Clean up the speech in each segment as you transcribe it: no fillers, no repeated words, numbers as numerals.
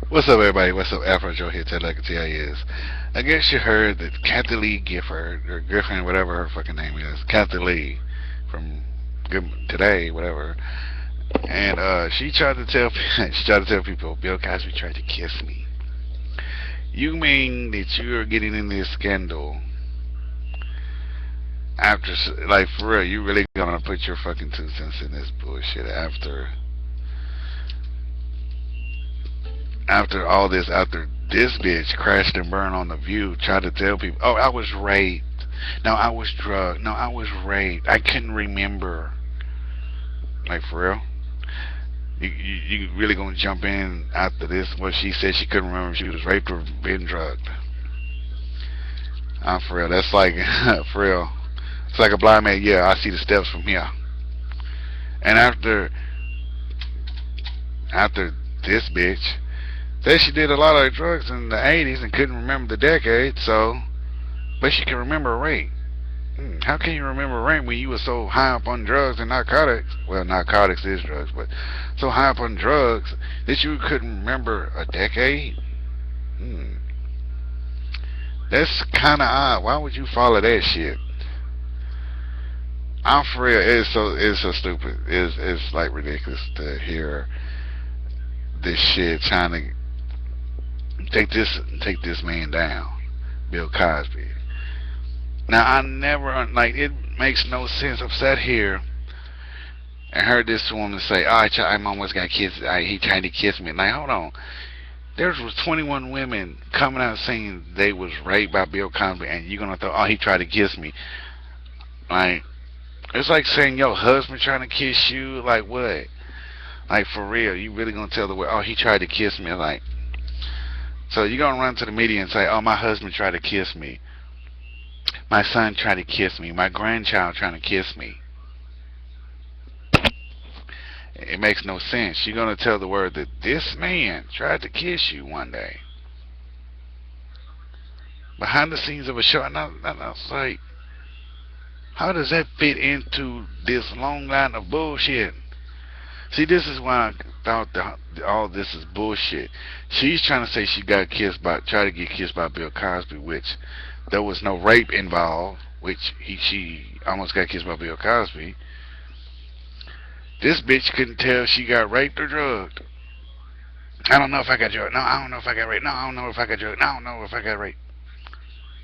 What's up, everybody? What's up? Afro Joe here. Ted Legacy is. I guess you heard that Kathie Lee Gifford, or Griffin, whatever her fucking name is, Kathie Lee from Good Today, whatever. And she tried to tell she tried to tell people Bill Cosby tried to kiss me. You mean that you're getting in this scandal after, like, for real? You really gonna put your fucking 2 cents in this bullshit after this bitch crashed and burned on the View, tried to tell people, oh, I was raped. No, I was drugged. No, I was raped. I couldn't remember. Like, for real? You really gonna jump in after this? Well, she said she couldn't remember if she was raped or been drugged. For real. That's like, for real. It's like a blind man. Yeah, I see the steps from here. And after this bitch said she did a lot of drugs in the 80s and couldn't remember the decade, so, but she can remember rape. How can you remember rape when you were so high up on drugs and narcotics? Well, narcotics is drugs, but so high up on drugs that you couldn't remember a decade? Hmm. That's kind of odd. Why would you follow that shit? I'm for real. It's so stupid. It's like ridiculous to hear this shit trying to take this man down, Bill Cosby. Now I never like it makes no sense. I've sat here and heard this woman say, "Oh, I'm almost got kissed. He tried to kiss me." Like, hold on. There was 21 women coming out saying they was raped by Bill Cosby, and you're gonna throw, "Oh, he tried to kiss me." Like, it's like saying your husband trying to kiss you. Like what? Like for real? You really gonna tell the world, "Oh, he tried to kiss me"? Like, so you gonna run to the media and say, "Oh, my husband tried to kiss me. My son tried to kiss me. My grandchild trying to kiss me." It makes no sense. You're gonna tell the world that this man tried to kiss you one day behind the scenes of a show, and I was like, how does that fit into this long line of bullshit? See, this is why I thought all this is bullshit. She's trying to say she got kissed by, tried to get kissed by Bill Cosby, which there was no rape involved, which she almost got kissed by Bill Cosby. This bitch couldn't tell she got raped or drugged. I don't know if I got drugged. No, I don't know if I got raped. No, I don't know if I got drugged. No, I don't know if I got raped.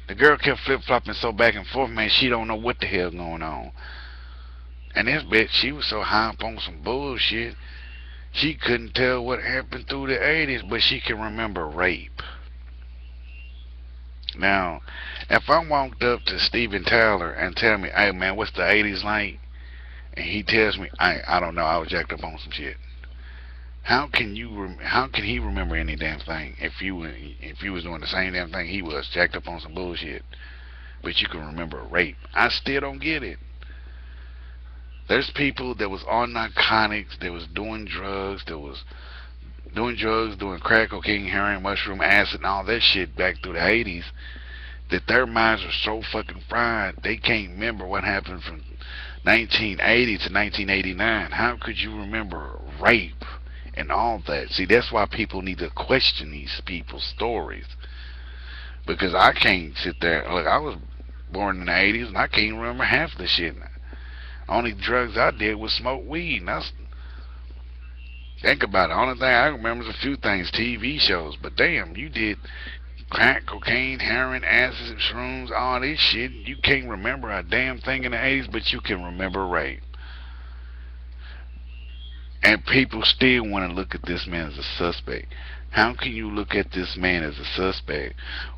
The girl kept flip flopping so back and forth, man. She don't know what the hell going on. And this bitch, she was so high up on some bullshit. She couldn't tell what happened through the 80s, but she can remember rape. Now, if I walked up to Steven Tyler and tell me, "Hey man, what's the 80s like?" and he tells me, I don't know, I was jacked up on some shit." How can he remember any damn thing if you was doing the same damn thing he was, jacked up on some bullshit, but you can remember rape? I still don't get it. There's people that was on narcotics, that was doing crack cocaine, heroin, mushroom, acid, and all that shit back through the 80s, that their minds are so fucking fried they can't remember what happened from 1980 to 1989. How could you remember rape and all that? See, that's why people need to question these people's stories. Because I can't sit there. Look, I was born in the 80s and I can't remember half the shit. Only drugs I did was smoke weed. And that's, think about it. Only thing I remember is a few things, TV shows. But damn, you did crack, cocaine, heroin, acid, shrooms, all this shit. You can't remember a damn thing in the 80s, but you can remember rape. And people still want to look at this man as a suspect. How can you look at this man as a suspect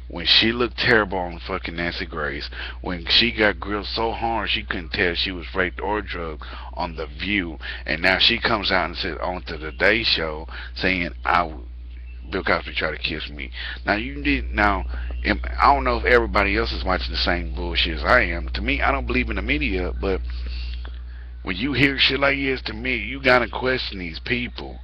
when she looked terrible on fucking Nancy Grace, when she got grilled so hard she couldn't tell she was raped or drugged on The View, and now she comes out and said on the Today Show saying Bill Cosby tried to kiss me. Now you did. Now I don't know if everybody else is watching the same bullshit as I am. To me, I don't believe in the media, but when you hear shit like this, to me, you gotta question these people.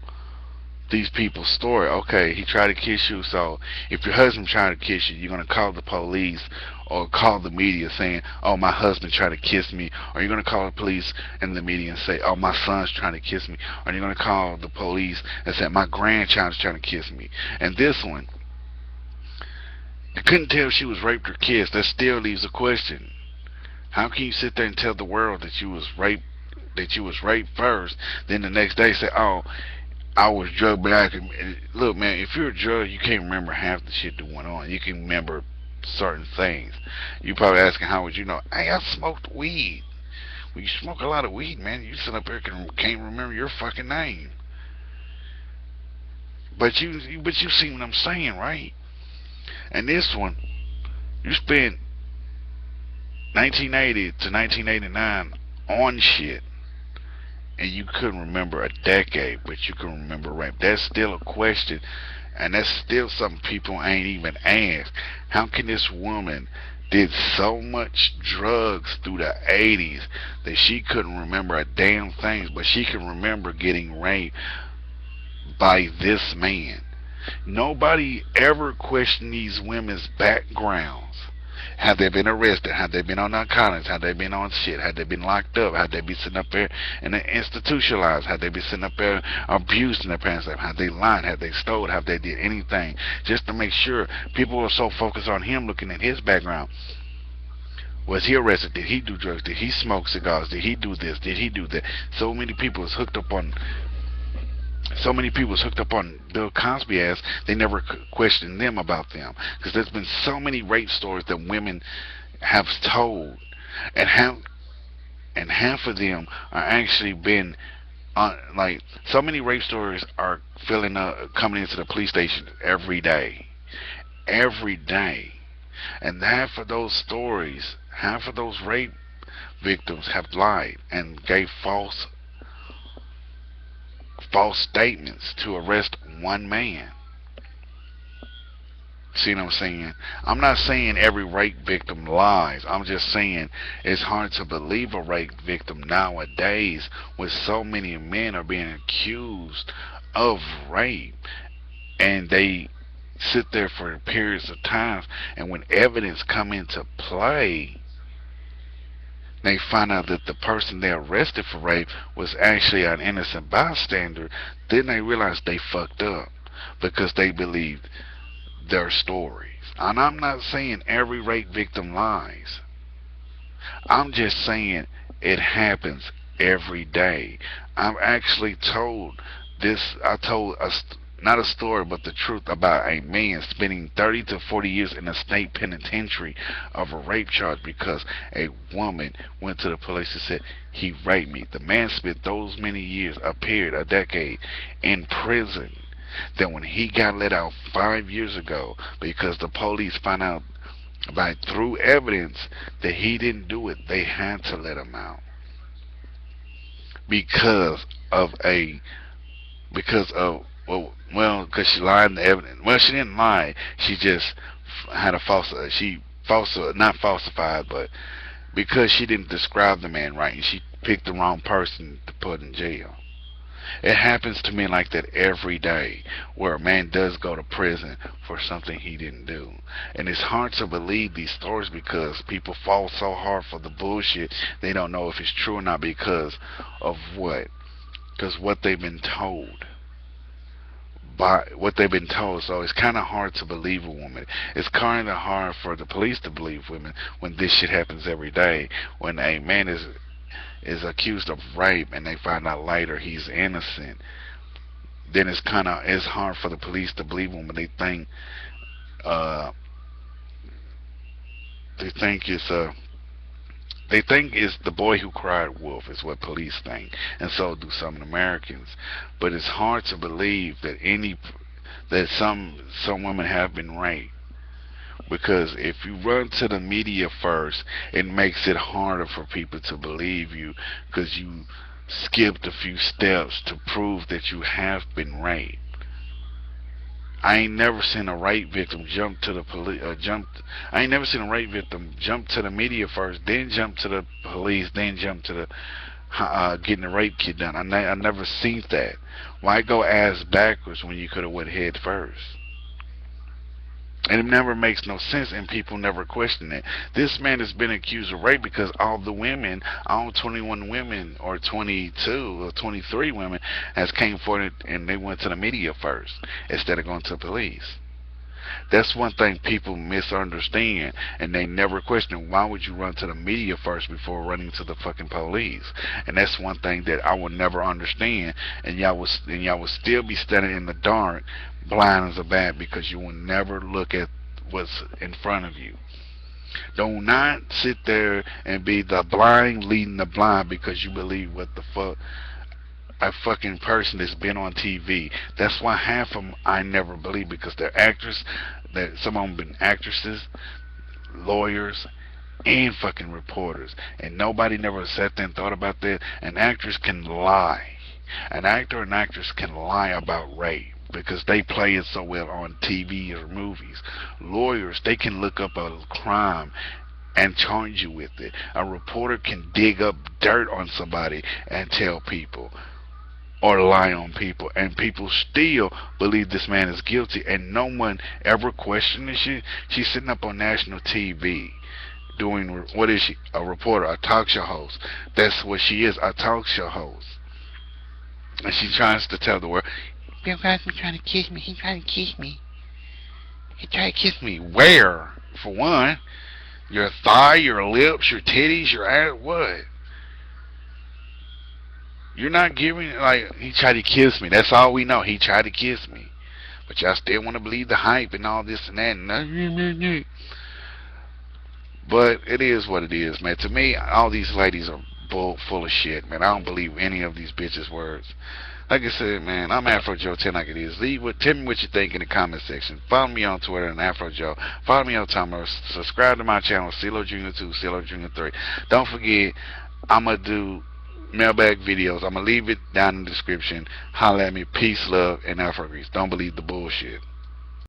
these people's story. Okay, he tried to kiss you, so if your husband tried to kiss you, you're gonna call the police or call the media saying, "Oh, my husband tried to kiss me," or you're gonna call the police and the media and say, "Oh, my son's trying to kiss me," or you're gonna call the police and say, "My grandchild's trying to kiss me." And this one, you couldn't tell if she was raped or kissed. That still leaves a question. How can you sit there and tell the world that you was raped? That you was raped first, then the next day say, "Oh, I was drugged, but I can look, man. If you're a drug, you can't remember half the shit that went on. You can remember certain things. You probably asking, how would you know? Hey, I smoked weed. When you smoke a lot of weed, man, you sit up here can't remember your fucking name. But you see what I'm saying, right? And this one, you spent 1980 to 1989 on shit, and you couldn't remember a decade, but you can remember rape. That's still a question, and that's still something people ain't even asked. How can this woman did so much drugs through the 80s that she couldn't remember a damn thing, but she can remember getting raped by this man? Nobody ever questioned these women's backgrounds. Have they been arrested? Have they been on narcotics? Have they been on shit? Have they been locked up? Have they been sitting up there and institutionalized? Have they been sitting up there abused in their parents' life? Have they lied? Have they stole? Have they did anything? Just to make sure people are so focused on him looking at his background. Was he arrested? Did he do drugs? Did he smoke cigars? Did he do this? Did he do that? So many people is hooked up on Bill Cosby ass, they never questioned them about them. Because there's been so many rape stories that women have told, and half of them are actually been like so many rape stories are filling up, coming into the police station every day, and half of those rape victims have lied and gave false statements to arrest one man. See what I'm saying? I'm not saying every rape victim lies. I'm just saying it's hard to believe a rape victim nowadays when so many men are being accused of rape, and they sit there for periods of time, and when evidence come into play, they find out that the person they arrested for rape was actually an innocent bystander. Then they realize they fucked up because they believed their stories. And I'm not saying every rape victim lies. I'm just saying it happens every day. I've actually told this. I told not a story, but the truth about a man spending 30 to 40 years in a state penitentiary of a rape charge because a woman went to the police and said he raped me. The man spent those many years, a decade, in prison. Then when he got let out 5 years ago because the police found out through evidence that he didn't do it, they had to let him out because of because she lied in the evidence. Well, she didn't lie. She just had a not falsified, but because she didn't describe the man right, and she picked the wrong person to put in jail. It happens to men like that every day, where a man does go to prison for something he didn't do. And it's hard to believe these stories because people fall so hard for the bullshit, they don't know if it's true or not because of what? Because what they've been told. By what they've been told. So it's kind of hard to believe a woman. It's kind of hard for the police to believe women when this shit happens every day. When a man is accused of rape and they find out later he's innocent, then it's hard for the police to believe him. They think they think it's the boy who cried wolf is what police think, and so do some Americans. But it's hard to believe that some women have been raped. Because if you run to the media first, it makes it harder for people to believe you because you skipped a few steps to prove that you have been raped. I ain't never seen a rape victim jump to the police. I ain't never seen a rape victim jump to the media first, then jump to the police, then jump to getting the rape kit done. I never seen that. Why go ass backwards when you could have went head first? And it never makes no sense, and people never question it. This man has been accused of rape because all the women, all 21 women, or 22 or 23 women, has came forward and they went to the media first instead of going to the police. That's one thing people misunderstand, and they never question why would you run to the media first before running to the fucking police. And that's one thing that I will never understand, and y'all will still be standing in the dark, blind as a bat, because you will never look at what's in front of you. Do not sit there and be the blind leading the blind because you believe what the fuck a fucking person that's been on TV. That's why half of them I never believe, because they're actors. That some of them been actresses, lawyers, and fucking reporters, and nobody never sat there and thought about that. An actress can lie. An actor and actress can lie about rape because they play it so well on TV or movies. Lawyers, they can look up a crime and charge you with it. A reporter can dig up dirt on somebody and tell people, or lie on people, and people still believe this man is guilty, and no one ever questioned this shit. She's sitting up on national TV doing, what is she, a reporter, a talk show host. That's what she is, a talk show host. And she tries to tell the world, Bill Cosby trying to kiss me, he trying to kiss me, he trying to kiss me. Where? For one, your thigh, your lips, your titties, your ass, what? You're not giving, like, he tried to kiss me. That's all we know. He tried to kiss me. But y'all still want to believe the hype and all this and that. But it is what it is, man. To me, all these ladies are full of shit, man. I don't believe any of these bitches' words. Like I said, man, I'm Afro Joe, 10 like it is. Tell me what you think in the comment section. Follow me on Twitter and Afro Joe. Follow me on Tumblr. Subscribe to my channel, CeeLo Jr. 2, CeeLo Jr. 3. Don't forget, I'm going to do mailbag videos. I'm going to leave it down in the description. Holla at me. Peace, love, and Afro Grease. Don't believe the bullshit.